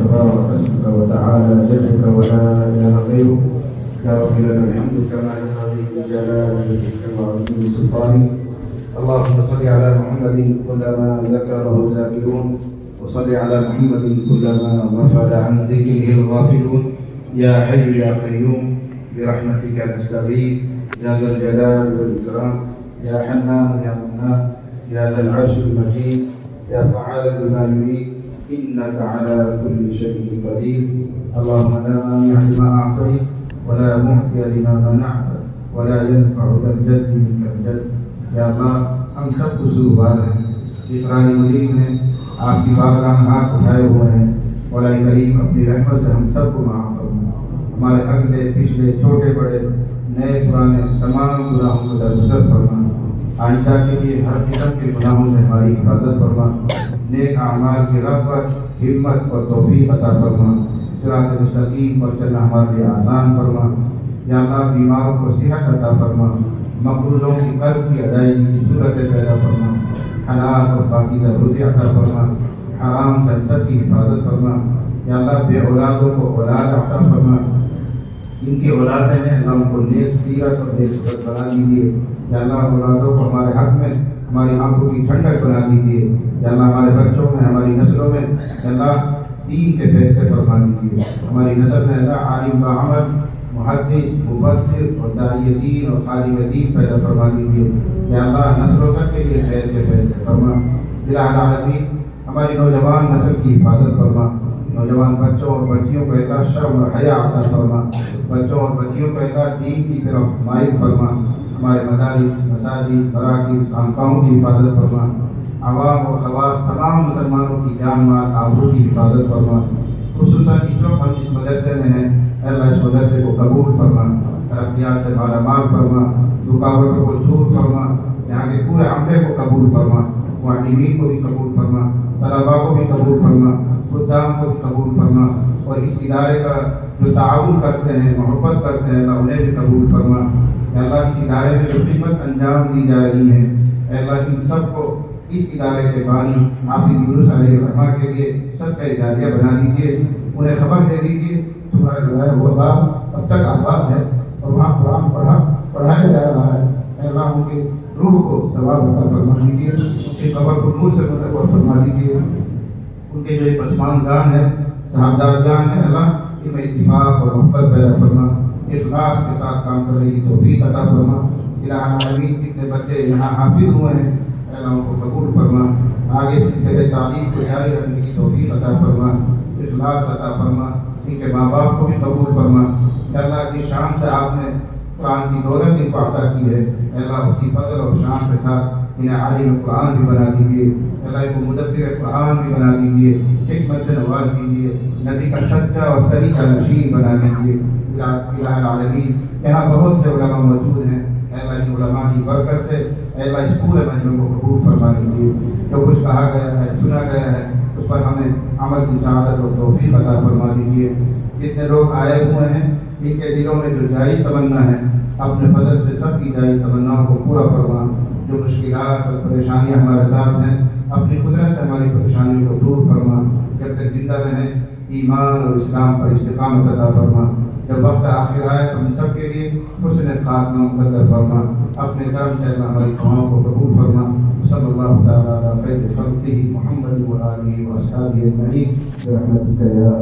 تبارك اسمك وتعالى جدك ولا إله غيرك يا رب لك الحمد كما ينبغي لجلال وجهك وعظيم سلطانك. اللهم صل على محمد كلما ذكره الذاكرون وصل على محمد كلما غفل عن ذكره الغافلون. يا حي يا قيوم برحمتك نستغيث يا ذا الجلال والإكرام يا حنان يا منان يا ذا العرش المجيد يا فعالا لما يريد إنك على كل شيء قدير. اللهم لا مانع لما أعطيت ولا معطي لما منعت ولا ينفع ذا الجد منك الجد. یا اللہ ہم سب کو قصوروار ہیں، اقرار ملیم ہیں، آپ کی بارگاہ میں ہاتھ اٹھائے ہوئے ہیں. مولا کریم اپنی رحمت سے ہم سب کو معاف فرما. ہمارے اگلے پچھلے چھوٹے بڑے نئے پرانے تمام گناہوں کو درگزر فرما. آئندہ کے لیے ہر قسم کے گناہوں سے ہماری حفاظت فرما. نیک اعمال کی رغبت، ہمت اور توفیق عطا فرما. صراط مستقیم پر چلنا ہمارے لیے آسان فرما. یا اللہ بیماروں کو صحت عطا فرما. مقروضوں کی قرض کی ادائیگی کی صورتیں پیدا فرما. حلال اور پاکیزہ روزی عطا فرما. حرام سے سب کی حفاظت فرما. یا اللہ بے اولادوں کو اولاد عطا فرما. ان کی اولادیں ہیں اللہ ان کو نیک سیرت اور نیک صورت بنا دیجیے. یا اللہ اولادوں کو ہمارے حق میں ہماری آنکھوں کی ٹھنڈک بنا دیجیے. یا اللہ ہمارے بچوں میں ہماری نسلوں میں یا اللہ دین کے فیصلے فرما دیجیے. ہماری نسل میں اللہ عالم باعمل محدث مفسر اور داعی دین اور خادم دین پیدا فرما دیجیے. یا اللہ نسلوں تک کے لیے خیر کے فیصلے فرما. الہ العالمین ہماری نوجوان نسل کی حفاظت فرما. نوجوان بچوں اور بچیوں کو اللہ شرم اور حیا عطا فرما. بچوں اور بچیوں کو اللہ دین کی طرف مائل فرما. ہمارے مدارس مساجد مراکز خانقاہوں کی حفاظت فرما. عوام اور خواص تمام مسلمانوں کی جان مال آبرو کی حفاظت فرما. خصوصاً اس وقت ہم جس مدرسے میں ہیں اللہ اس مدرسے کو قبول فرما. ترقیات سے مالا مال فرما. رکاوٹوں کو دور فرما. یہاں کے پورے عملے کو قبول فرما. معلمین کو بھی قبول فرما. طلباء کو بھی قبول فرما. خدام کو بھی قبول فرما. اور اس ادارے کا جو تعاون کرتے ہیں محبت کرتے ہیں اللہ انہیں بھی قبول فرما. یا اللہ اس ادارے میں جو خدمت انجام دی جا رہی ہے اے اللہ ان سب کو اس ادارے کے بانی حافظ یونس علیہ الرحمہ کے لیے سب کا اداریہ بنا دیجیے. انہیں خبر دے دیجیے تمہارا لگایا ہوا باب اب تک آباد ہے اور وہاں قرآن پڑھایا جا رہا ہے. اے اللہ ان کے روح کو ثواب عطا فرما دیجیے. ان کی قبر کو نور سے منور فرما دیجیے. ان کے جو پسماندگان ہیں صاحبزادگان ہیں اللہ ان میں اتفاق اور محبت پیدا فرما. اخلاص کے ساتھ کام کرنے کی توفیق عطا فرما. الہ العالمین کتنے بچے یہاں حافظ ہوئے ہیں اے اللہ ان کو قبول فرما. آگے سلسلے تعلیم کو جاری رکھنے کی توفیق عطا فرما. اخلاص عطا فرما. ان کے ماں باپ کو بھی قبول فرما. اے اللہ کی شان سے آپ نے قرآن کی دولت ان کو عطا کی ہے اے اللہ اسی فضل اور شان کے ساتھ انہیں عالم قرآن بھی بنا دیجیے. اللہ کو مدبر قرآن بھی بنا دیجیے. حکمت سے نواز دیجیے. نبی کا سچا اور صحیح کا نشین بنا دیجیے. الہ العالمین یہاں بہت سے علماء موجود ہیں اے اللہ ان علماء کی برکت سے اے اللہ اس پورے مجمع کو قبول فرما لیجیے. جو کچھ کہا گیا ہے سنا گیا ہے اس پر ہمیں عمل کی سعادت اور توفیق عطا فرما دیجیے. جتنے لوگ آئے ہوئے ہیں ان کے دلوں میں جو جائز تمنا ہے اپنے فضل سے سب کی جائز تمناؤں کو پورا فرما. جو مشکلات اور پریشانیاں ہمارے ساتھ ہیں اپنی قدرت سے ہماری پریشانیوں کو دور فرما. جب تک زندہ رہیں ایمان اور اسلام پر استقامت عطا فرما. جب وقت آخر آئے تو ہم سب کے لیے حسن خاتمہ مقدر فرما. اپنے کرم سے اللہ ہماری دعاؤں کو قبول فرما. صلی اللہ تعالی علی خیر خلقہ محمد و آلہ و اصحابہ اجمعین برحمتک یا